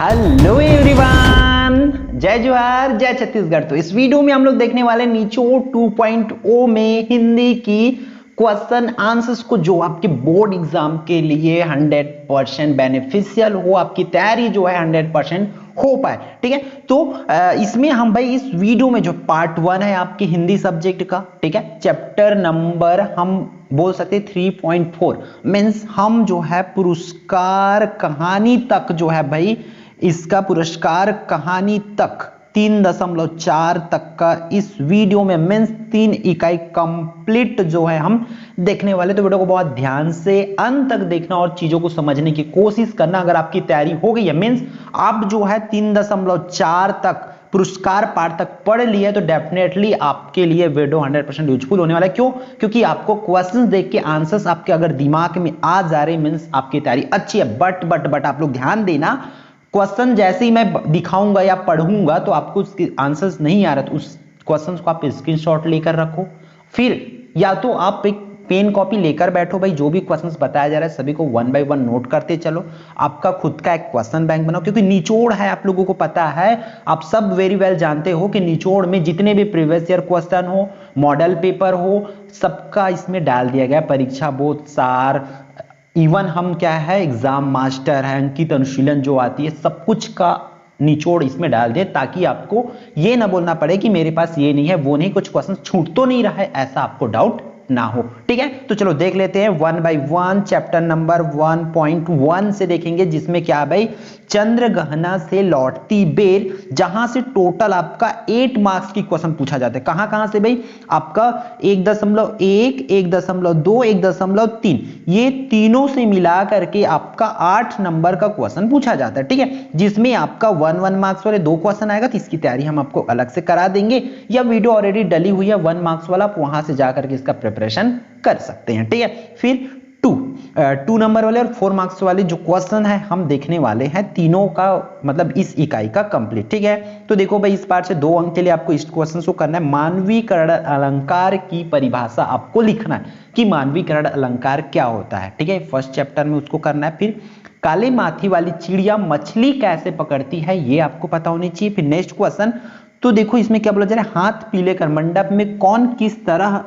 Hello everyone, जय जोहार जय छत्तीसगढ़। तो इस वीडियो में हम लोग देखने वाले निचोड़ 2.0 में हिंदी की क्वेश्चन आंसर्स को, जो आपके बोर्ड एग्जाम के लिए 100% बेनिफिशियल हो, आपकी तैयारी जो है 100% हो पाए। ठीक है, तो इसमें हम भाई इस वीडियो में जो पार्ट 1 है आपके हिंदी सब्जेक्ट का, ठीक है, चैप्टर नंबर हम बोल सकते 3.4 मीन्स हम जो है पुरस्कार कहानी तक जो है भाई, इसका पुरस्कार कहानी तक 3.4 तक का इस वीडियो में मीन्स 3 इकाई कंप्लीट जो है हम देखने वाले। तो वीडियो को बहुत ध्यान से अंत तक देखना और चीजों को समझने की कोशिश करना। अगर आपकी तैयारी हो गई है मीन्स आप जो है 3.4 तक पुरस्कार पार्ट तक पढ़ लिए, तो डेफिनेटली आपके लिए वीडियो 100% यूजफुल होने वाला है। क्यों? क्योंकि आपको क्वेश्चंस देख के आंसर्स आपके अगर दिमाग में आ जा रहे मीन्स आपकी तैयारी अच्छी है। बट आप लोग ध्यान देना, क्वेश्चन जैसे ही मैं दिखाऊंगा या पढ़ूंगा तो आपको उसके आंसर्स नहीं आ रहा, तो उस क्वेश्चन को आप स्क्रीनशॉट लेकर रखो। फिर या तो आप एक पेन कॉपी लेकर बैठो भाई, जो भी क्वेश्चंस बताया जा रहा है सभी को 1 बाय 1 नोट करते चलो। आपका खुद का एक क्वेश्चन बैंक बनाओ, क्योंकि निचोड़ है, आप लोगों को पता है, आप सब वेरी वेल जानते हो कि निचोड़ में जितने भी प्रीवियस ईयर क्वेश्चन हो, मॉडल पेपर हो, सबका इसमें डाल दिया गया। परीक्षा बोध सार, इवन हम क्या है एग्जाम मास्टर है, अंकित अनुशीलन जो आती है, सब कुछ का निचोड़ इसमें डाल दे, ताकि आपको ये ना बोलना पड़े कि मेरे पास ये नहीं है वो नहीं, कुछ क्वेश्चन छूट तो नहीं रहा है, ऐसा आपको डाउट ना हो। ठीक है, तो चलो देख लेते हैं 1 बाय 1 चैप्टर नंबर 1.1 से देखेंगे, जिसमें क्या भाई चंद्रग्रहण से लौटती बेर, जहां से टोटल आपका 8 मार्क्स की क्वेश्चन पूछा जाता है। कहां से भाई? आपका 1.1, 1.2, 1.3, ये तीनों से मिला करके आपका 8 नंबर का क्वेश्चन पूछा जाता है। ठीक है, जिसमें आपका 1 मार्क्स वाले 2 क्वेश्चन आएगा, तो इसकी तैयारी हम आपको अलग से करा देंगे, या वीडियो ऑलरेडी डली हुई है 1 मार्क्स वाला, वहां से जाकर के इसका प्रिपरेशन कर सकते हैं। ठीक है, फिर 2 नंबर वाले और 4 मार्क्स वाले जो क्वेश्चन है हम देखने वाले हैं, तीनों का मतलब इस इकाई का कंप्लीट। ठीक है, तो देखो भाई इस पार्ट से 2 अंक के लिए आपको इस क्वेश्चन को करना है। मानवीकरण अलंकार की परिभाषा आपको लिखना है कि मानवीकरण अलंकार क्या होता है। ठीक है, फर्स्ट चैप्टर में उसको करना है। फिर काले माथी वाली चिड़िया मछली कैसे पकड़ती है, ये आपको पता होनी चाहिए। फिर नेक्स्ट क्वेश्चन, तो देखो इसमें क्या बोला जा रहा है, हाथ पीले कर मंडप में कौन किस तरह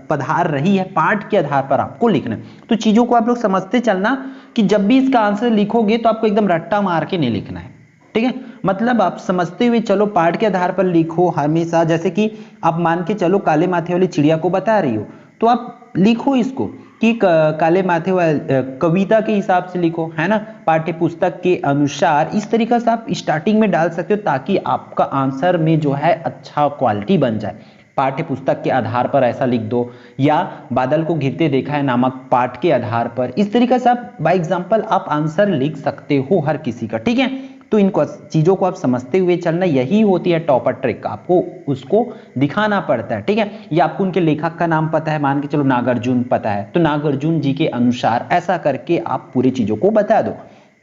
पधार रही है, पाठ के आधार पर आपको लिखना है। तो चीजों को आप लोग समझते चलना कि जब भी इसका आंसर लिखोगे तो आपको एकदम रट्टा मार के नहीं लिखना है। ठीक है, मतलब आप समझते हुए चलो, पाठ के आधार पर लिखो हमेशा। जैसे कि आप मान के चलो काले माथे वाली चिड़िया को बता रही हो, तो आप लिखो इसको कि काले माथे वाले कविता के हिसाब से लिखो, है ना, पाठ्य पुस्तक के अनुसार। इस तरीके से आप स्टार्टिंग में डाल सकते हो, ताकि आपका आंसर में जो है अच्छा क्वालिटी बन जाए। पाठ्य पुस्तक के आधार पर ऐसा लिख दो, या बादल को घिरते देखा है नामक पाठ के आधार पर। इस तरीके से आप बाय एग्जांपल आप आंसर लिख सकते हो हर किसी का। ठीक है, तो इन चीजों को आप समझते हुए चलना, यही होती है टॉपर ट्रिक, आपको उसको दिखाना पड़ता है। ठीक है, या आपको उनके लेखक का नाम पता है, मान के चलो नागार्जुन पता है, तो नागार्जुन जी के अनुसार ऐसा करके आप पूरी चीजों को बता दो।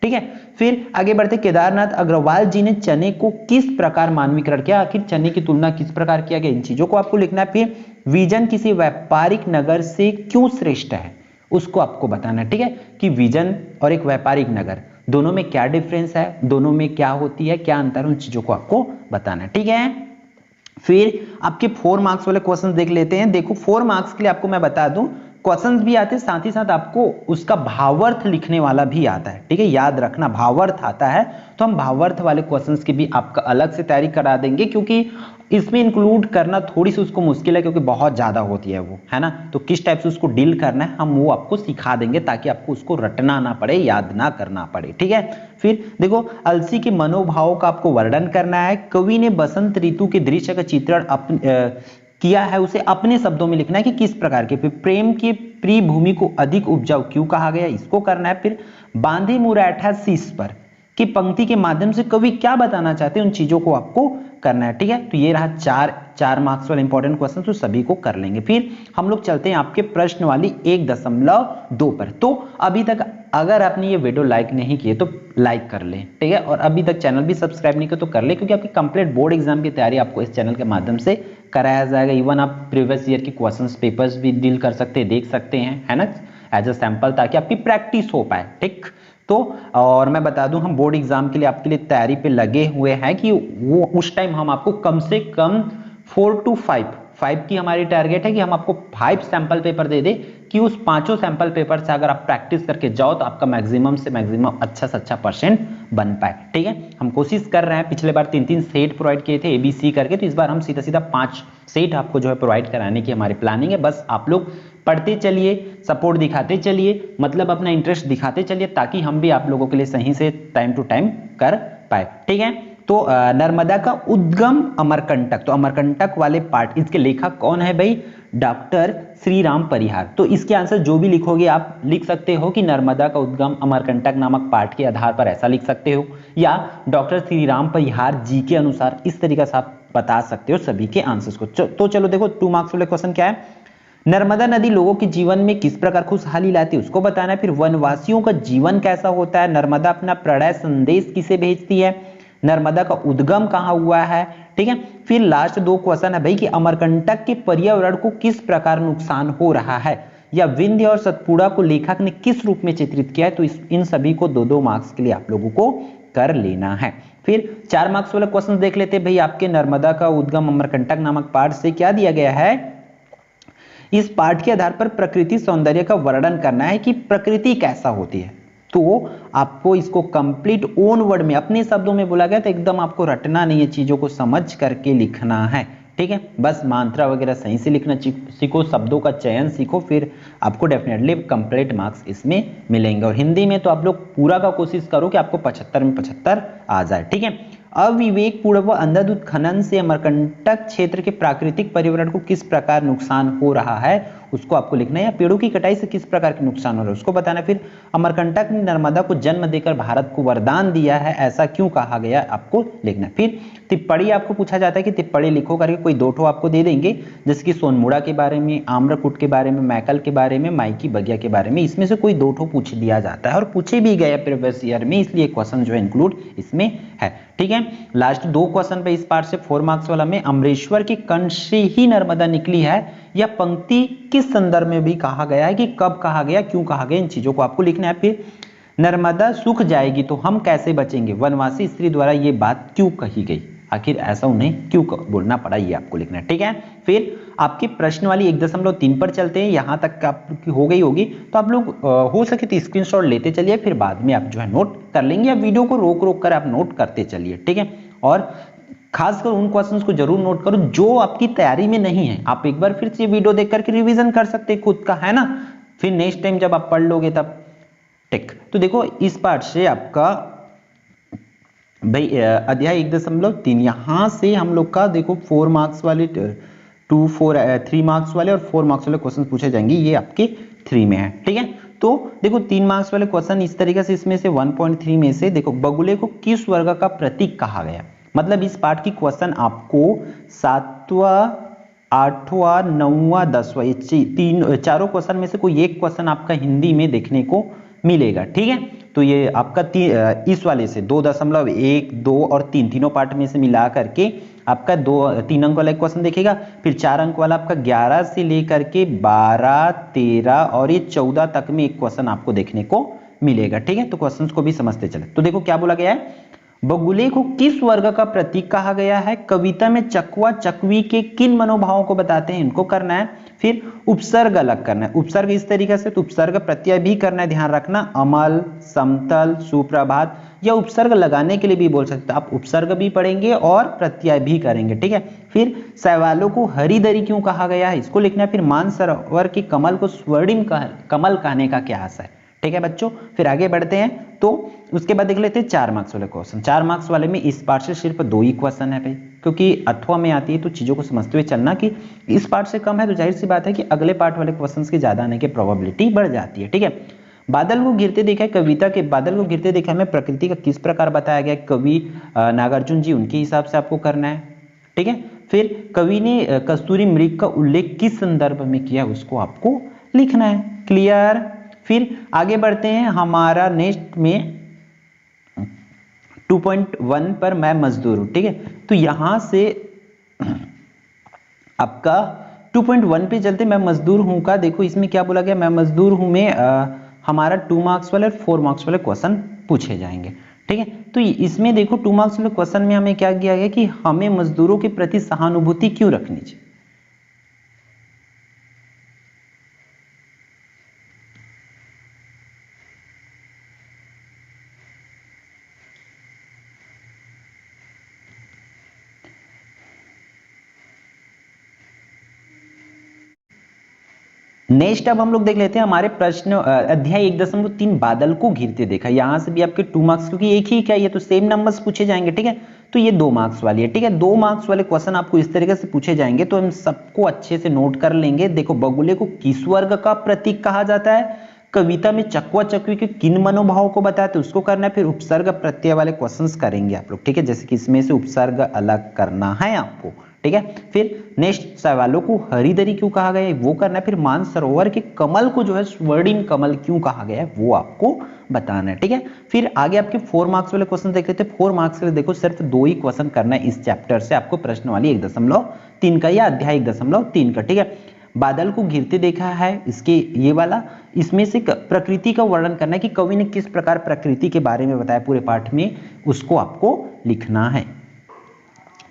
ठीक है, फिर आगे बढ़ते, केदारनाथ अग्रवाल जी ने चने को किस प्रकार मानवीकरण किया, आखिर चने की तुलना किस प्रकार किया गया, इन चीजों को आपको लिखना है। फिर विजन किसी व्यापारिक नगर से क्यों श्रेष्ठ है, उसको आपको बताना है। ठीक है, कि विजन और एक व्यापारिक नगर दोनों में क्या डिफरेंस है, दोनों में क्या होती है, क्या अंतर, उन चीजों को आपको बताना है। ठीक है, फिर आपके 4 मार्क्स वाले क्वेश्चन देख लेते हैं। देखो 4 मार्क्स के लिए आपको मैं बता दूं, क्वेश्चंस भी आते हैं, साथ ही साथ आपको उसका भावार्थ लिखने वाला भी आता है। ठीक है, याद रखना भावार्थ आता है, तो हम भावार्थ वाले क्वेश्चंस की भी आपका अलग से तैयारी करा देंगे, क्योंकि इसमें इंक्लूड करना थोड़ी सी उसको मुश्किल है, क्योंकि बहुत ज्यादा होती है वो, है ना। तो किस टाइप से उसको डील करना है हम वो आपको सिखा देंगे, ताकि आपको उसको रटना ना पड़े, याद ना करना पड़े। ठीक है, फिर देखो अलसी के मनोभाव का आपको वर्णन करना है। कवि ने बसंत ऋतु के दृश्य का चित्रण किया है, उसे अपने शब्दों में लिखना है कि किस प्रकार के। फिर प्रेम की प्रिय भूमि को अधिक उपजाऊ क्यों कहा गया, इसको करना है। फिर बांधे मुरैठा शीश पर की पंक्ति के माध्यम से कवि क्या बताना चाहते हैं, उन चीजों को आपको करना है। ठीक है, तो ये रहा 4 मार्क्स वाले इंपॉर्टेंट क्वेश्चन, तो सभी को कर लेंगे। फिर हम लोग चलते हैं आपके प्रश्न वाली 1.2 पर। तो अभी तक अगर आपने ये वीडियो लाइक नहीं किए तो लाइक कर लें। ठीक है, और अभी तक चैनल भी सब्सक्राइब नहीं किया तो कर ले, क्योंकि आपकी कंप्लीट बोर्ड एग्जाम की तैयारी आपको इस चैनल के माध्यम से कराया जाएगा। इवन आप प्रीवियस ईयर के क्वेश्चंस पेपर्स भी डील कर सकते हैं, देख सकते हैं, है ना, एज अ सैंपल, ताकि आपकी प्रैक्टिस हो पाए। ठीक, तो और मैं बता दूं, हम बोर्ड एग्जाम के लिए आपके लिए तैयारी पे लगे हुए हैं कि वो उस टाइम हम आपको कम से कम 4 to 5 की हमारी टारगेट है कि हम आपको 5 सैंपल पेपर दे दे कि उस 5 सैंपल पेपर से अगर आप प्रैक्टिस करके जाओ तो आपका मैक्सिमम से मैक्सिमम अच्छा से अच्छा परसेंट बन पाए। ठीक है, हम कोशिश कर रहे हैं। पिछले बार 3 सेट प्रोवाइड किए थे ABC करके, तो इस बार हम सीधा 5 सेट आपको जो है प्रोवाइड कराने की हमारी प्लानिंग है। बस आप लोग पढ़ते चलिए, सपोर्ट दिखाते चलिए, मतलब अपना इंटरेस्ट दिखाते चलिए, ताकि हम भी आप लोगों के लिए सही से टाइम टू टाइम कर पाए। ठीक है, तो नर्मदा का उद्गम अमरकंटक, तो अमरकंटक वाले पार्ट, इसके लेखक कौन है भाई? डॉक्टर श्री राम परिहार। तो इसके आंसर जो भी लिखोगे आप लिख सकते हो कि नर्मदा का उद्गम अमरकंटक नामक पार्ट के आधार पर ऐसा लिख सकते हो, या डॉक्टर श्री राम परिहार जी के अनुसार, इस तरीके से आप बता सकते हो सभी के आंसर्स को। तो चलो देखो 2 मार्क्स वाले क्वेश्चन क्या है। नर्मदा नदी लोगों के जीवन में किस प्रकार खुशहाली लाती है उसको बताना है। फिर वनवासियों का जीवन कैसा होता है, नर्मदा अपना प्रणय संदेश किसे भेजती है, नर्मदा का उद्गम कहां हुआ है। ठीक है, फिर लास्ट 2 क्वेश्चन है भाई कि अमरकंटक के पर्यावरण को किस प्रकार नुकसान हो रहा है, या विंध्य और सतपुड़ा को लेखक ने किस रूप में चित्रित किया है। तो इन सभी को 2-2 मार्क्स के लिए आप लोगों को कर लेना है। फिर 4 मार्क्स वाला क्वेश्चन देख लेते हैं भाई, आपके नर्मदा का उद्गम अमरकंटक नामक पाठ से क्या दिया गया है। इस पाठ के आधार पर प्रकृति सौंदर्य का वर्णन करना है कि प्रकृति कैसा होती है। तो आपको इसको कंप्लीट ओन वर्ड में अपने शब्दों में बोला गया, तो एकदम आपको रटना नहीं है, चीजों को समझ करके लिखना है। ठीक है, बस मात्रा वगैरह सही से लिखना सीखो, शब्दों का चयन सीखो, फिर आपको डेफिनेटली कंप्लीट मार्क्स इसमें मिलेंगे। और हिंदी में तो आप लोग पूरा का कोशिश करो कि आपको 75 में 75 आ जाए। ठीक है, अविवेक पूर्ण व अंधाधुंध खनन से अमरकंटक क्षेत्र के प्राकृतिक पर्यावरण को किस प्रकार नुकसान हो रहा है उसको आपको लिखना है, या पेड़ों की कटाई से किस प्रकार के नुकसान हो रहा है उसको बताना है। फिर अमरकंटक ने नर्मदा को जन्म देकर भारत को वरदान दिया है, ऐसा क्यों कहा गया आपको लिखना है। फिर टिप्पणी आपको पूछा जाता है कि टिप्पणी लिखो करके, कोई 2 ठो आपको दे देंगे, जैसे कि सोनमुड़ा के बारे में, आम्रकूट के बारे में, मैकल के बारे में, माइकी बगिया के बारे में, इसमें से कोई 2 ठो पूछ दिया जाता है और पूछे भी गए प्रीवियस ईयर में, इसलिए क्वेश्चन जो है इंक्लूड इसमें है। ठीक है, लास्ट 2 क्वेश्चन पे इस पार्ट से 4 मार्क्स वाला में, अमरेश्वर के कंठ से ही नर्मदा निकली है, यह पंक्ति किस संदर्भ में भी कहा गया है, कि कब कहा गया, क्यों कहा गया, इन चीजों को आपको लिखना है। फिर नर्मदा सूख जाएगी तो हम कैसे बचेंगे, वनवासी स्त्री द्वारा यह बात क्यों कही गई, आखिर ऐसा उन्हें क्यों बोलना पड़ा, ये आपको लिखना है। ठीक है, फिर आपकी प्रश्न वाली 1.3 पर चलते हैं, यहां तक आपकी हो गई होगी, तो आप लोग हो सके तो स्क्रीनशॉट लेते चलिए, फिर बाद में आप जो है नोट कर लेंगे, या वीडियो को रोक कर आप नोट करते चलिए। ठीक है, और खासकर उन क्वेश्चंस को जरूर नोट करो जो आपकी तैयारी में नहीं है। आप एक बार फिर से वीडियो देख करके रिवीजन कर सकते हैं खुद का, है ना, फिर नेक्स्ट टाइम जब आप पढ़ लोगे तब। ठीक, तो देखो इस पार्ट से आपका भाई अध्याय 1.3, यहां से हम लोग का देखो 4 मार्क्स वाले 3 मार्क्स वाले और 4 मार्क्स वाले क्वेश्चन पूछे जाएंगे, ये आपके 3 में है। ठीक है, तो देखो 3 मार्क्स वाले क्वेश्चन इस तरीके से, इसमें से 1.3 में से देखो बगुले को किस वर्ग का प्रतीक कहा गया। मतलब इस पाठ की क्वेश्चन आपको 7वां, 8वां, 9वां, 10वां, ये चारों क्वेश्चन में से कोई एक क्वेश्चन आपका हिंदी में देखने को मिलेगा। ठीक है, तो ये आपका इस वाले से 2.1, 2 और 3 तीनों पार्ट में से मिला करके आपका 3 अंक वाला क्वेश्चन देखेगा, फिर 4 अंक वाला आपका 11 से लेकर के 12, 13 और ये 14 तक में एक क्वेश्चन आपको देखने को मिलेगा। ठीक है, तो क्वेश्चंस को भी समझते चले। तो देखो क्या बोला गया है, बगुले को किस वर्ग का प्रतीक कहा गया है, कविता में चकवा चकवी के किन मनोभावों को बताते हैं, इनको करना है। फिर उपसर्ग अलग करना है, उपसर्ग इस तरीके से, तो उपसर्ग प्रत्यय भी करना है, ध्यान रखना, अमल, समतल, सुप्रभात, या उपसर्ग लगाने के लिए भी बोल सकते हैं आप, उपसर्ग भी पढ़ेंगे और प्रत्यय भी करेंगे। ठीक है, फिर शैवालों को हरिदरी क्यों कहा गया है, इसको लिखना है। फिर मानसरोवर के कमल को स्वर्णिम कमल कहने का क्या अर्थ है। ठीक है बच्चों, फिर आगे बढ़ते हैं। तो उसके बाद देख लेते हैं 4 मार्क्स वाले क्वेश्चन। 4 मार्क्स वाले में इस पार्ट से सिर्फ 2 ही क्वेश्चन है भाई, क्योंकि अथवा में आती है, तो चीजों को समझते हुए चलना कि इस पार्ट से कम है तो जाहिर सी बात है कि अगले पार्ट वाले क्वेश्चंस की ज्यादा आने की प्रोबेबिलिटी बढ़ जाती है। ठीक है, बादल को गिरते देखा है, कविता के बादल को गिरते देखा में प्रकृति का किस प्रकार बताया गया, कवि नागार्जुन जी, उनके हिसाब से आपको करना है। ठीक है, फिर कवि ने कस्तूरी मृग का उल्लेख किस संदर्भ में किया, उसको आपको लिखना है। क्लियर, फिर आगे बढ़ते हैं हमारा नेक्स्ट में 2.1 पर मैं मजदूर हूं। ठीक है, तो यहां से आपका 2.1 पे चलते, मैं मजदूर हूं का देखो इसमें क्या बोला गया, मैं मजदूर हूं में हमारा 2 मार्क्स वाले और 4 मार्क्स वाले क्वेश्चन पूछे जाएंगे। ठीक है, तो इसमें देखो 2 मार्क्स वाले क्वेश्चन में हमें क्या किया गया कि हमें मजदूरों के प्रति सहानुभूति क्यों रखनी चाहिए। नेक्स्ट अब हम लोग देख लेते हैं हमारे प्रश्न अध्याय 1.3 बादल को घिरते देखा। यहां से भी आपके 2 मार्क्स, क्योंकि एक ही क्या ये तो सेम नंबर्स पूछे जाएंगे। ठीक है, तो ये 2 मार्क्स वाली है। ठीक है, 2 मार्क्स वाले क्वेश्चन आपको इस तरीके से पूछे जाएंगे, तो हम सबको अच्छे से नोट कर लेंगे। देखो, बगुले को किस वर्ग का प्रतीक कहा जाता है, कविता में चकवा चकवी के किन मनोभावों को बताते उसको करना है, फिर उपसर्ग प्रत्यय वाले क्वेश्चंस करेंगे आप लोग। ठीक है, जैसे कि इसमें से उपसर्ग अलग करना है आपको। ठीक है, फिर नेक्स्ट सवालों को हरिदरी क्यों कहा गया है वो करना है, फिर मानसरोवर के कमल को जो है स्वर्णिम कमल क्यों कहा गया है वो आपको बताना है। ठीक है, फिर आगे आपके 4 मार्क्स वाले क्वेश्चन देख लेते हैं। 4 मार्क्स के लिए देखो सिर्फ 2 ही क्वेश्चन करना है इस चैप्टर से, आपको प्रश्नवाली 1.3 का या अध्याय 1.3 का। ठीक है, बादल को घिरते देखा है, इसके ये वाला, इसमें से प्रकृति का वर्णन करना है कि कवि ने किस प्रकार प्रकृति के बारे में बताया पूरे पाठ में, उसको आपको लिखना है।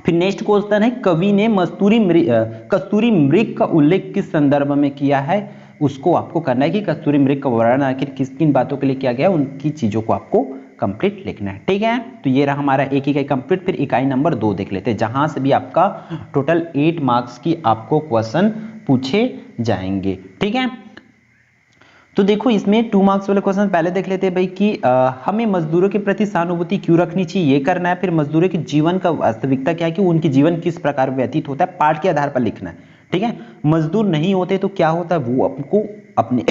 फिर नेक्स्ट क्वेश्चन है, कवि ने कस्तूरी मृग का उल्लेख किस संदर्भ में किया है, उसको आपको करना है कि कस्तूरी मृग का वर्णन आखिर किस किन बातों के लिए किया गया, उनकी चीजों को आपको कंप्लीट लिखना है। ठीक है, तो ये रहा हमारा एक इकाई कंप्लीट। फिर इकाई नंबर 2 देख लेते हैं, जहां से भी आपका टोटल 8 मार्क्स की आपको क्वेश्चन पूछे जाएंगे। ठीक है, तो देखो इसमें 2 मार्क्स वाले क्वेश्चन पहले देख लेते हैं भाई कि हमें मजदूरों के प्रति सहानुभूति क्यों रखनी चाहिए, ये करना है। फिर मजदूरों के जीवन का वास्तविकता क्या है कि उनके जीवन किस प्रकार व्यतीत होता है, पाठ के आधार पर लिखना है। ठीक है, मजदूर नहीं होते तो क्या होता है वो आपको अपने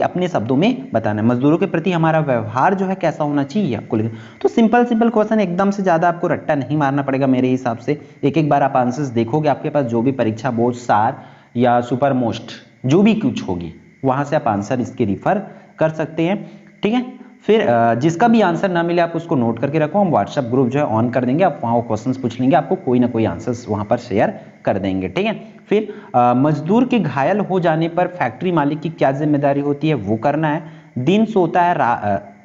अपने शब्दों में बताना है। मजदूरों के प्रति हमारा व्यवहार जो है कैसा होना चाहिए आपको लिखना। तो सिंपल क्वेश्चन, एकदम से ज्यादा आपको रट्टा नहीं मारना पड़ेगा मेरे हिसाब से। एक एक बार आप आंसर्स देखोगे, आपके पास जो भी परीक्षा बोर्ड सार या सुपर मोस्ट जो भी कुछ होगी वहां से आप आंसर इसके रिफर कर सकते हैं। ठीक है, फिर जिसका भी आंसर ना मिले आप उसको नोट करके रखो, हम व्हाट्सएप ग्रुप जो है ऑन कर देंगे, आप वहां क्वेश्चंस पूछ लेंगे, आपको कोई ना कोई आंसर्स वहां पर शेयर कर देंगे। ठीक है, फिर मजदूर के घायल हो जाने पर फैक्ट्री मालिक की क्या जिम्मेदारी होती है वो करना है। दिन सोता है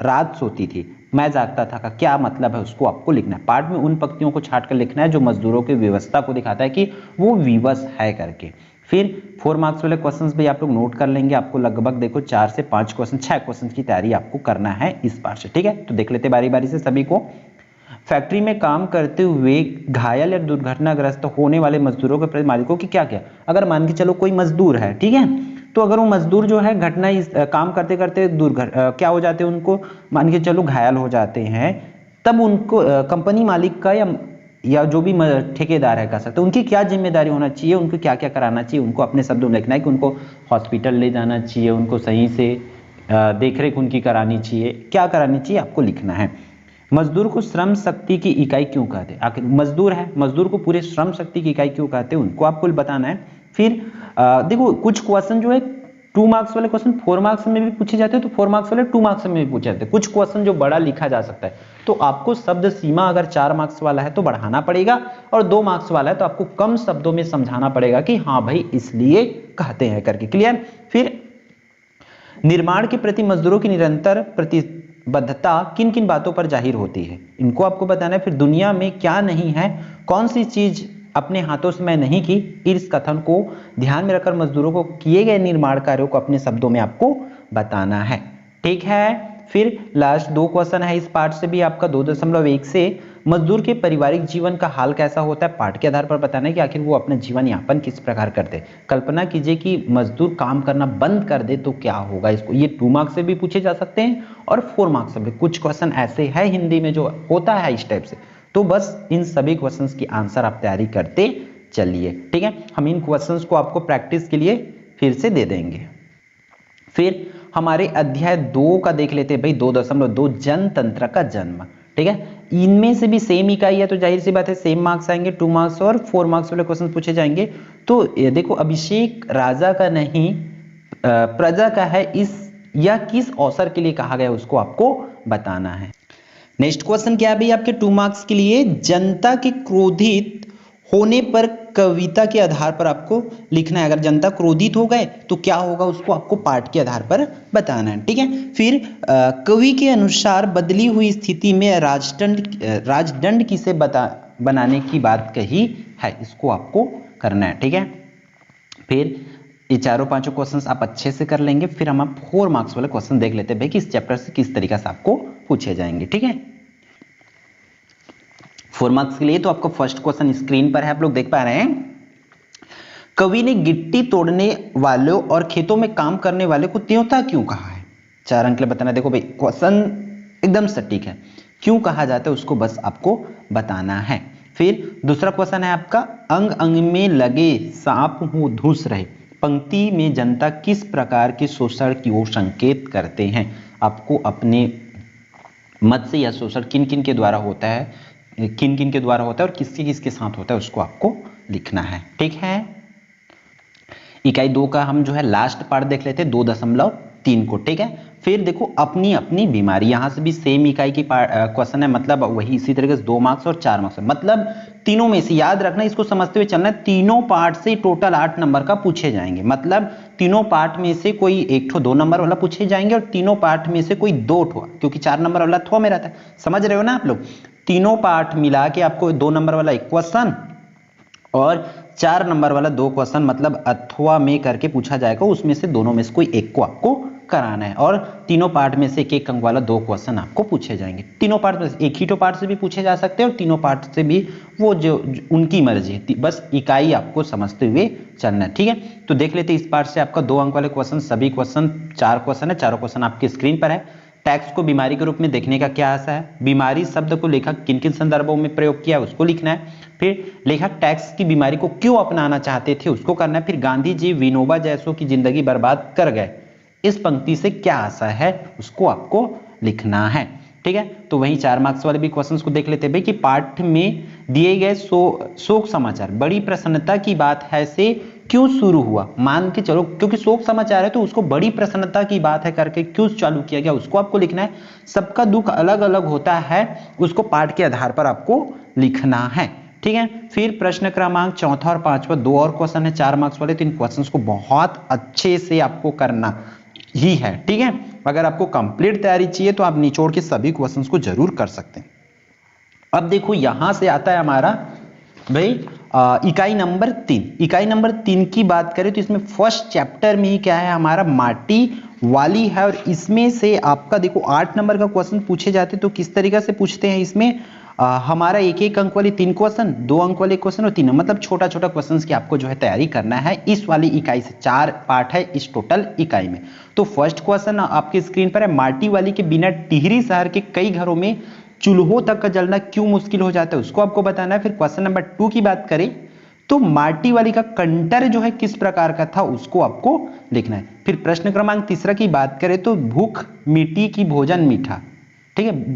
रात सोती थी, मैं जागता था का क्या मतलब है उसको आपको लिखना है। पाठ में उन पंक्तियों को छाट कर लिखना है जो मजदूरों की व्यवस्था को दिखाता है कि वो विवश है करके। फिर 4 मार्क्स वाले क्वेश्चंस भी आप लोग नोट कर लेंगे, आपको लगभग देखो 4 से 5 क्वेश्चन 6 क्वेश्चन की तैयारी आपको करना है इस बार से। ठीक है, तो देख लेते बारी बारी से सभी को। फैक्ट्री में काम करते हुए घायल या दुर्घटनाग्रस्त होने वाले मजदूरों के प्रति मालिकों की क्या क्या, अगर मान के चलो कोई मजदूर है, ठीक है, तो अगर वो मजदूर जो है काम करते करते क्या हो जाते हैं, उनको मान के चलो घायल हो जाते हैं, तब उनको कंपनी मालिक का या जो भी ठेकेदार है कह सकते हैं, उनकी क्या जिम्मेदारी होना चाहिए, उनको क्या क्या कराना चाहिए, उनको अपने शब्दों में लिखना है कि उनको हॉस्पिटल ले जाना चाहिए, उनको सही से देखरेख उनकी करानी चाहिए, क्या करानी चाहिए आपको लिखना है। मजदूर को श्रम शक्ति की इकाई क्यों कहते हैं, आखिर मजदूर है, मजदूर को पूरे श्रम शक्ति की इकाई क्यों कहते हैं उनको आपको बताना है। फिर देखो कुछ क्वेश्चन जो है 2 मार्क्स वाले क्वेश्चन 4 मार्क्स में भी पूछे जाते हैं, तो 4 मार्क्स वाले 2 मार्क्स में भी पूछे जाते हैं। कुछ क्वेश्चन जो बड़ा लिखा जा सकता है, तो आपको शब्द सीमा अगर 4 मार्क्स वाला है तो बढ़ाना पड़ेगा, और 2 मार्क्स वाला है तो आपको कम शब्दों में समझाना पड़ेगा कि हाँ भाई इसलिए कहते हैं करके। क्लियर। फिर निर्माण के प्रति मजदूरों की निरंतर प्रतिबद्धता किन किन बातों पर जाहिर होती है, इनको आपको बताना है। फिर दुनिया में क्या नहीं है, कौन सी चीज अपने हाथों से मैं नहीं की, इस कथन को ध्यान में रखकर मजदूरों को किए गए निर्माण कार्यों को अपने शब्दों में आपको बताना है। ठीक है, फिर लास्ट 2 क्वेश्चन है इस पार्ट से भी आपका 2.1 से, मजदूर के पारिवारिक जीवन का हाल कैसा होता है, पाठ के आधार पर बताना है कि आखिर वो अपना जीवन यापन किस प्रकार करते हैं। कल्पना कीजिए कि मजदूर काम करना बंद कर दे तो क्या होगा, इसको ये 2 मार्क्स से भी पूछे जा सकते हैं और 4 मार्क्स से भी। कुछ क्वेश्चन ऐसे है हिंदी में जो होता है इस टाइप से, तो बस इन सभी क्वेश्चंस की आंसर आप तैयारी करते चलिए। ठीक है, हम इन क्वेश्चंस को आपको प्रैक्टिस के लिए फिर से दे देंगे। फिर हमारे अध्याय 2 का देख लेते हैं भाई, 2.2 जनतंत्र का जन्म। ठीक है, इनमें से भी सेम इकाई है तो जाहिर सी बात है सेम मार्क्स आएंगे, 2 मार्क्स और 4 मार्क्स वाले क्वेश्चन पूछे जाएंगे। तो देखो, अभिषेक राजा का नहीं प्रजा का है, इस या किस अवसर के लिए कहा गया उसको आपको बताना है। नेक्स्ट क्वेश्चन क्या है भाई आपके 2 मार्क्स के लिए, जनता के क्रोधित होने पर कविता के आधार पर आपको लिखना है। अगर जनता क्रोधित हो गए तो क्या होगा, उसको आपको पाठ के आधार पर बताना है। ठीक है, फिर कवि के अनुसार बदली हुई स्थिति में राजदंड किसे बनाने की बात कही है, इसको आपको करना है। ठीक है, फिर ये चारों पांचों क्वेश्चंस आप अच्छे से कर लेंगे। फिर हम आप 4 मार्क्स वाले क्वेश्चन देख लेते हैं भाई कि इस चैप्टर से किस तरीके से आपको पूछे जाएंगे। ठीक है, 4 मार्क्स के लिए तो आपको फर्स्ट क्वेश्चन स्क्रीन पर है, आप लोग देख पा रहे हैं। कवि ने गिट्टी तोड़ने वालों और खेतों में काम करने वाले को त्योता क्यों कहा है? 4 अंक बताना। देखो भाई क्वेश्चन एकदम सटीक है, क्यों कहा जाता है उसको बस आपको बताना है। फिर दूसरा क्वेश्चन है आपका, अंग अंग में लगे सांप हो धुस रहे पंक्ति में जनता किस प्रकार के शोषण की ओर संकेत करते हैं? आपको अपने मत से यह शोषण किन किन के द्वारा होता है, किन किन के द्वारा होता है और किसके किसके साथ होता है उसको आपको लिखना है। ठीक है, इकाई 2 का हम जो है लास्ट पार्ट देख लेते हैं 2.3 को। ठीक है, फिर देखो अपनी अपनी बीमारी, यहां से भी सेम इकाई की क्वेश्चन है, मतलब वही इसी तरीके से 2 मार्क्स और 4 मार्क्स है। मतलब तीनों में से याद रखना, इसको समझते हुए चलना है, तीनों पार्ट से टोटल 8 नंबर का पूछे जाएंगे। मतलब तीनों पार्ट में से कोई एक ठो 2 नंबर वाला पूछे जाएंगे और तीनों पार्ट में से कोई 2 ठो, क्योंकि 4 नंबर वाला थोड़ा में रहता है। समझ रहे हो ना आप लोग? तीनों पार्ट मिला के आपको 2 नंबर वाला एक क्वेश्चन और 4 नंबर वाला 2 क्वेश्चन, मतलब अथवा में करके पूछा जाएगा, उसमें से दोनों में से कोई एक को आपको कराना है। और तीनों पार्ट में से एक अंक वाला 2 क्वेश्चन आपको पूछे जाएंगे। तीनों पार्ट में से एक ही तो पार्ट से भी पूछे जा सकते हैं और तीनों पार्ट से भी वो जो उनकी मर्जी है, बस इकाई आपको समझते हुए चलना है। ठीक है, तो देख लेते हैं इस पार्ट से आपका 2 अंक वाले क्वेश्चन, सभी क्वेश्चन 4 क्वेश्चन है, चारों क्वेश्चन आपकी स्क्रीन पर है। टैक्स को बीमारी के रूप में देखने का क्या आशा है? बीमारी शब्द को लेखक किन किन संदर्भों में प्रयोग किया उसको लिखना है। फिर लेखक टैक्स की बीमारी को क्यों अपनाना चाहते थे उसको करना है। फिर गांधी जी विनोबा जैसों की जिंदगी बर्बाद कर गए, इस पंक्ति से क्या आशा है उसको आपको लिखना है। ठीक है, तो वही 4 मार्क्स वाले भी क्वेश्चंस को देख लेते हैं भाई कि पाठ में दिए गए शोक समाचार बड़ी प्रसन्नता की बात है से क्यों शुरू हुआ? मान के चलो क्योंकि शोक समाचार है तो उसको बड़ी प्रसन्नता की बात है करके क्यों चालू किया गया उसको आपको लिखना है। सबका दुख अलग अलग होता है, उसको पाठ के आधार पर आपको लिखना है। ठीक है, फिर प्रश्न क्रमांक 4 और 5 2 और क्वेश्चन है 4 मार्क्स वाले, तो इन क्वेश्चंस को बहुत अच्छे से आपको करना ही है। ठीक है, अगर आपको कंप्लीट तैयारी चाहिए तो आप निचोड़ के सभी क्वेश्चंस को जरूर कर सकते हैं। अब देखो यहां से आता है हमारा भाई इकाई नंबर 3। इकाई नंबर 3 की बात करें तो इसमें फर्स्ट चैप्टर में ही क्या है हमारा माटी वाली है, और इसमें से आपका देखो 8 नंबर का क्वेश्चन पूछे जाते तो किस तरीके से पूछते हैं इसमें हमारा 1-1 अंक वाले 3 क्वेश्चन, 2 अंक वाले क्वेश्चन और 3, मतलब छोटा छोटा क्वेश्चन की आपको जो है तैयारी करना है इस वाली इकाई से। 4 पार्ट है इस टोटल इकाई में। तो फर्स्ट क्वेश्चन आपकी स्क्रीन पर है, माटी वाली के बिना टिहरी शहर के कई घरों में चूल्हों तक का जलना क्यों मुश्किल हो जाता है उसको आपको बताना है। फिर क्वेश्चन नंबर 2 की बात करें तो माटी वाली का कंटर जो है किस प्रकार का था उसको आपको लिखना है। फिर प्रश्न क्रमांक 3 की बात करें तो भूख मीठी की भोजन मीठा, ठीक है,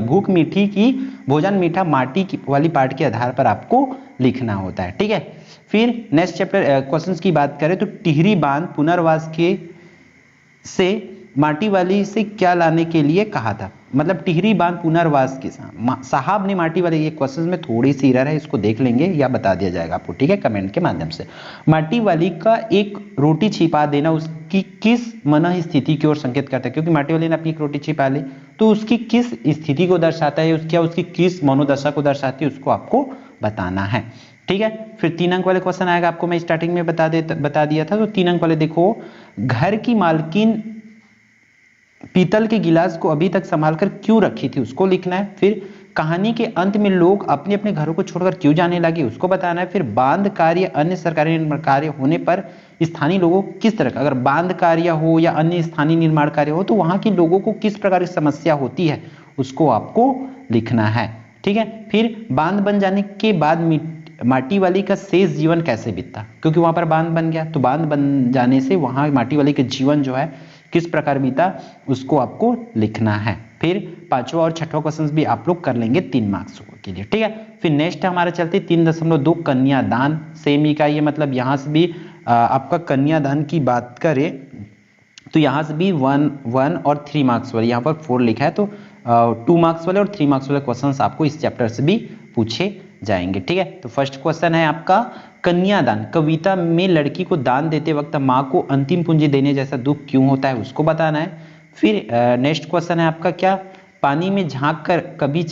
भूख मीठी की भोजन मीठा माटी की वाली पार्ट के आधार पर आपको लिखना होता है। ठीक है, फिर नेक्स्ट चैप्टर क्वेश्चंस की बात करें तो टिहरी बांध पुनर्वास के से माटी वाली से क्या लाने के लिए कहा था, मतलब टिहरी बांध पुनर्वास के साहब ने माटी वाली, ये क्वेश्चन में थोड़ी सी एरर है, इसको देख लेंगे या बता दिया जाएगा आपको। ठीक है, कमेंट के माध्यम से। माटी वाली का एक रोटी छिपा देना उसकी किस मन स्थिति की ओर संकेत करता है, क्योंकि माटी वाली ने अपनी एक रोटी छिपा ली तो उसकी किस स्थिति को दर्शाता है, उसकी किस मनोदशा को दर्शाती है उसको आपको बताना है। ठीक है, फिर 3 अंक वाले क्वेश्चन आएगा, आपको मैं स्टार्टिंग में बता दिया था। तो 3 अंक वाले देखो, घर की मालकिन पीतल के गिलास को अभी तक संभालकर क्यों रखी थी उसको लिखना है। फिर कहानी के अंत में लोग अपने अपने घरों को छोड़कर क्यों जाने लगे उसको बताना है। फिर बांध कार्य अन्य सरकारी निर्माण कार्य होने पर स्थानीय लोगों को किस तरह का, अगर बांध कार्य हो या अन्य स्थानीय निर्माण कार्य हो तो वहां के लोगों को किस प्रकार की समस्या होती है उसको आपको लिखना है। ठीक है, फिर बांध बन जाने के बाद माटी वाली का शेष जीवन कैसे बीतता, क्योंकि वहां पर बांध बन गया तो बांध बन जाने से वहां माटी वाली का जीवन जो है किस प्रकार बीता उसको आपको लिखना है। फिर 5वां और 6वां क्वेश्चन भी आप लोग कर लेंगे 3 मार्क्स के लिए। ठीक है, फिर नेक्स्ट हमारा चलते 3.2 कन्यादान, सेम इकाई है, मतलब यहाँ से भी आपका कन्यादान की बात करें तो यहाँ से भी 1 और 3 मार्क्स वाले, यहाँ पर 4 लिखा है तो 2 मार्क्स वाले और 3 मार्क्स वाले क्वेश्चन आपको इस चैप्टर से भी पूछे जाएंगे। ठीक है, तो फर्स्ट क्वेश्चन है आपका कन्यादान। कविता में लड़की को दान देते वक्त माँ को अंतिम पूंजी देने जैसा दुख क्यों होता है, उसको बताना है। फिर नेक्स्ट क्वेश्चन है आपका क्या, पानी में झांक कर कभी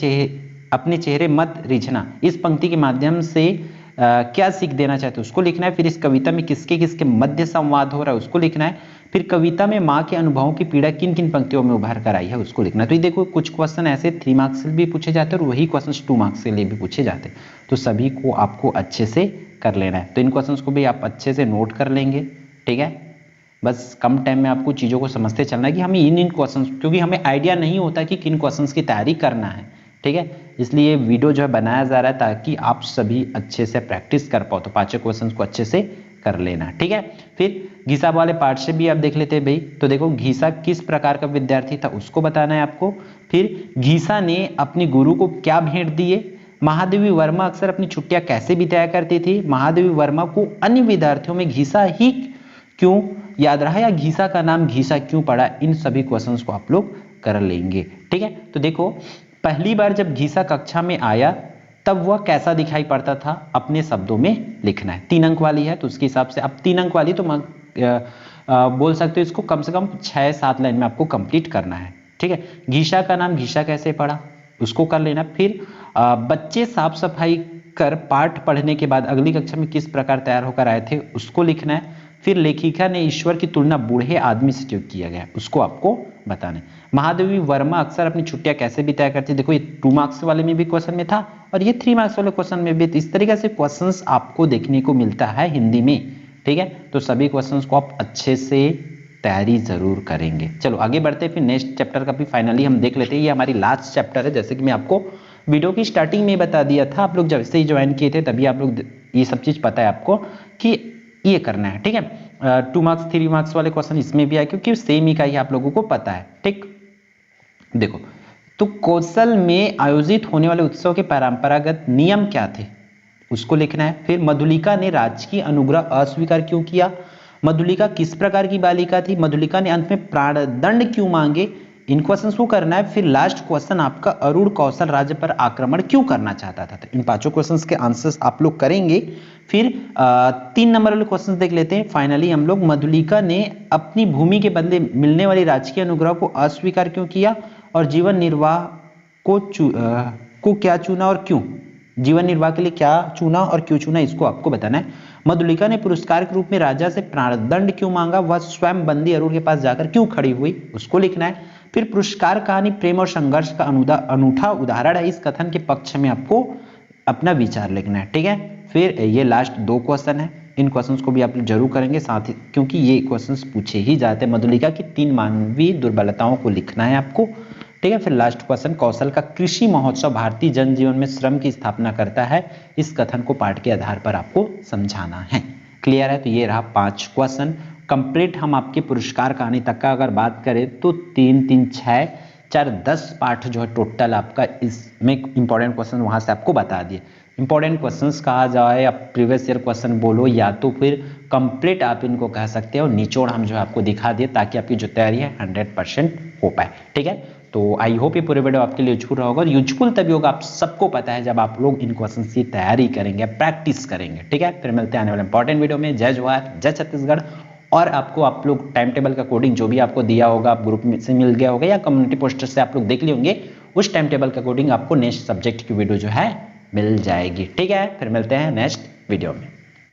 अपने चेहरे मत रीझना, इस पंक्ति के माध्यम से क्या सीख देना चाहते हैं उसको लिखना है। फिर इस कविता में किसके किसके मध्य संवाद हो रहा है उसको लिखना है। फिर कविता में माँ के अनुभवों की पीड़ा किन किन पंक्तियों में उभर कर आई है उसको लिखना है। तो ये देखो कुछ क्वेश्चन ऐसे 3 मार्क्स से भी पूछे जाते हैं और वही क्वेश्चन 2 मार्क्स के लिए भी पूछे जाते हैं, तो सभी को आपको अच्छे से कर लेना है। तो इन क्वेश्चंस को भी आप अच्छे से नोट कर लेंगे। ठीक है, बस कम टाइम में आपको चीज़ों को समझते चलना है कि हमें इन क्वेश्चंस, क्योंकि हमें आइडिया नहीं होता कि किन क्वेश्चंस की तैयारी करना है। ठीक है, इसलिए वीडियो जो है बनाया जा रहा है ताकि आप सभी अच्छे से प्रैक्टिस कर पाओ। तो 5 क्वेश्चंस को अच्छे से कर लेना। ठीक है, फिर घीसा वाले पार्ट से भी आप देख लेते हैं भाई। तो देखो घीसा किस प्रकार का विद्यार्थी था उसको बताना है आपको। फिर घीसा ने अपने गुरु को क्या भेंट दिए। महादेवी वर्मा अक्सर अपनी छुट्टियां कैसे बिताया करती थी। महादेवी वर्मा को अन्य विद्यार्थियों में घीसा ही क्यों याद रहा या घीसा का नाम घीसा क्यों पड़ा, इन सभी क्वेश्चंस को आप लोग कर लेंगे। ठीक है, तो देखो पहली बार जब घीसा कक्षा में आया तब वह कैसा दिखाई पड़ता था, अपने शब्दों में लिखना है। 3 अंक वाली है तो उसके हिसाब से, अब 3 अंक वाली तो बोल सकते हो इसको कम से कम 6-7 लाइन में आपको कंप्लीट करना है। ठीक है, घीसा का नाम घीसा कैसे पड़ा उसको कर लेना। फिर बच्चे साफ सफाई कर पाठ पढ़ने के बाद अगली कक्षा में किस प्रकार तैयार होकर आए थे उसको लिखना है। फिर लेखिका ने ईश्वर की तुलना बूढ़े आदमी से क्यों किया गया उसको आपको बताना है। महादेवी वर्मा अक्सर अपनी छुट्टियां कैसे बिताया करती, देखो ये 2 मार्क्स वाले में भी क्वेश्चन में था और ये 3 मार्क्स वाले क्वेश्चन में भी। इस तरीके से क्वेश्चंस आपको देखने को मिलता है हिंदी में। ठीक है, तो सभी क्वेश्चंस को आप अच्छे से तैयारी जरूर करेंगे। चलो आगे बढ़ते हैं, फिर नेक्स्ट चैप्टर का भी फाइनली हम देख लेते हैं। ये हमारी लास्ट चैप्टर है, जैसे कि मैं आपको वीडियो की स्टार्टिंग में बता दिया था। आप लोग जब से ही ज्वाइन किए थे तभी आप लोग ये सब चीज पता है आपको कि ये करना है। ठीक है, 2 मार्क्स 3 मार्क्स वाले क्वेश्चन इसमें भी आए क्योंकि सेम ही का ही आप लोगों को पता है। ठीक, देखो तो कौशल में आयोजित होने वाले उत्सव के परंपरागत नियम क्या थे उसको लिखना है। फिर मधुलिका ने राजकीय अनुग्रह अस्वीकार क्यों किया। मधुलिका किस प्रकार की बालिका थी। मधुलिका ने अंत में प्राणदंड क्यों मांगे, इन क्वेश्चंस को करना है। फिर लास्ट क्वेश्चन आपका अरुण कौशल राज्य पर आक्रमण क्यों करना चाहता था। तो इन 5 क्वेश्चंस के आंसर्स आप लोग करेंगे। फिर 3 नंबर वाले क्वेश्चन देख लेते हैं। फाइनली हम लोग मधुलिका ने अपनी भूमि के बदले मिलने वाली राजकीय अनुग्रह को अस्वीकार क्यों किया और जीवन निर्वाह को क्या चुना और क्यों, जीवन निर्वाह के लिए क्या चुना और क्यों चुना इसको आपको बताना है। मधुलिका ने पुरस्कार के रूप में राजा से प्राणदंड क्यों मांगा, वह स्वयं बंदी अरुण के पास जाकर क्यों खड़ी हुई उसको लिखना है। फिर पुरस्कार कहानी प्रेम और संघर्ष का अनूठा उदाहरण है, इस कथन के पक्ष में आपको अपना विचार लिखना है। ठीक है, फिर ये लास्ट 2 क्वेश्चन है, इन क्वेश्चंस को भी आप जरूर करेंगे साथ ही, क्योंकि ये क्वेश्चंस पूछे ही जाते हैं। मधुलिका की 3 मानवीय दुर्बलताओं को लिखना है आपको। ठीक है, फिर लास्ट क्वेश्चन कौशल का कृषि महोत्सव भारतीय जनजीवन में श्रम की स्थापना करता है, इस कथन को पाठ के आधार पर आपको समझाना है। क्लियर है, तो ये रहा 5 क्वेश्चन कंप्लीट। हम आपके पुरस्कार कहानी तक का अगर बात करें तो 3 3 6 4 10 पाठ जो है टोटल आपका, इसमें इंपॉर्टेंट क्वेश्चन वहां से आपको बता दिए। इंपॉर्टेंट क्वेश्चंस कहा जाए या प्रीवियस ईयर क्वेश्चन बोलो या तो फिर कंप्लीट आप इनको कह सकते हो, निचोड़ हम जो है आपको दिखा दिए ताकि आपकी जो तैयारी है 100% हो पाए। ठीक है, तो आई होप ये पूरे वीडियो आपके लिए यूजफुल होगा और यूजफुल तभी होगा, आप सबको पता है जब आप लोग इन क्वेश्चंस की तैयारी करेंगे, प्रैक्टिस करेंगे। ठीक है, फिर मिलते हैं आने वाले इंपॉर्टेंट वीडियो में। जय जवाहर, जय छत्तीसगढ़। और आपको आप लोग टाइम टेबल का कोडिंग जो भी आपको दिया होगा, आप ग्रुप में से मिल गया होगा या कम्युनिटी पोस्टर से आप लोग देख लिए होंगे, उस टाइम टेबल का कोडिंग आपको नेक्स्ट सब्जेक्ट की वीडियो जो है मिल जाएगी। ठीक है, फिर मिलते हैं नेक्स्ट वीडियो में।